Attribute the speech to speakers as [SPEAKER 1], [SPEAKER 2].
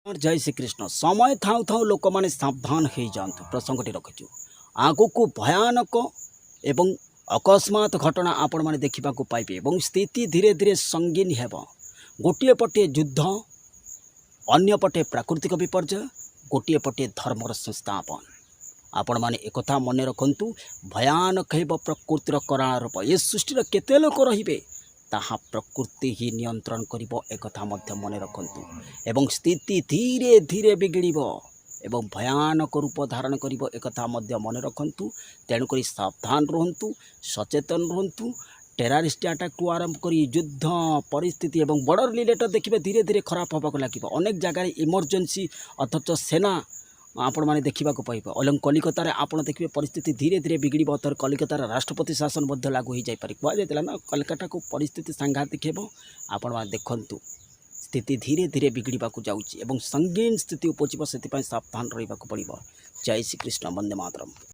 [SPEAKER 1] और जय श्री कृष्ण समय थाउ थाउ लोक मैंने सावधान हो जातु प्रसंगटी रखिचु आगु को भयानक एवं अकस्मात घटना आपण मैंने देखा पाइबे और स्थिति धीरे धीरे संगीन हेब। गोटे पटे युद्ध अन्य पटे प्राकृतिक विपर्यय गोटे पटे धर्मर संस्थापन। आपण मैंने एक मन रखु भयानक हेब प्रकृतिर कराल रूप ये सृष्टि केते लोक रे ताहा प्रकृति ही नियंत्रण करिबो एकथा मध्य मन रखंतु एवं स्थिति धीरे धीरे बिगड़िबो एवं भयानक रूप धारण करिबो एकथा मध्य मन रखंतु। तेणुक सावधान रुहंतु, सचेतन रुहंतु। टेररिस्ट अटैक टू आरंभ करी युद्ध परिस्थिति एवं बॉर्डर रिलेटेड देखिए धीरे धीरे खराब होगा लगे। अनेक जगह इमरजेंसी अथच सेना आपण मैंने देखा पाइबे। अलग कलिकतार आप देखिए परिस्थिति धीरे धीरे बिगड़ तर कलिकतार राष्ट्रपति शासन लागू हो जापरि कहला ना कलकाता को परिस्थिति सांघातिक हेब। आपण मैंने देखु स्थिति धीरे धीरे बिगड़ा जाऊँगी एवं संगीन स्थिति उपजिब से सावधान रहा पड़ो। जय श्री कृष्ण, वंदे मातरम।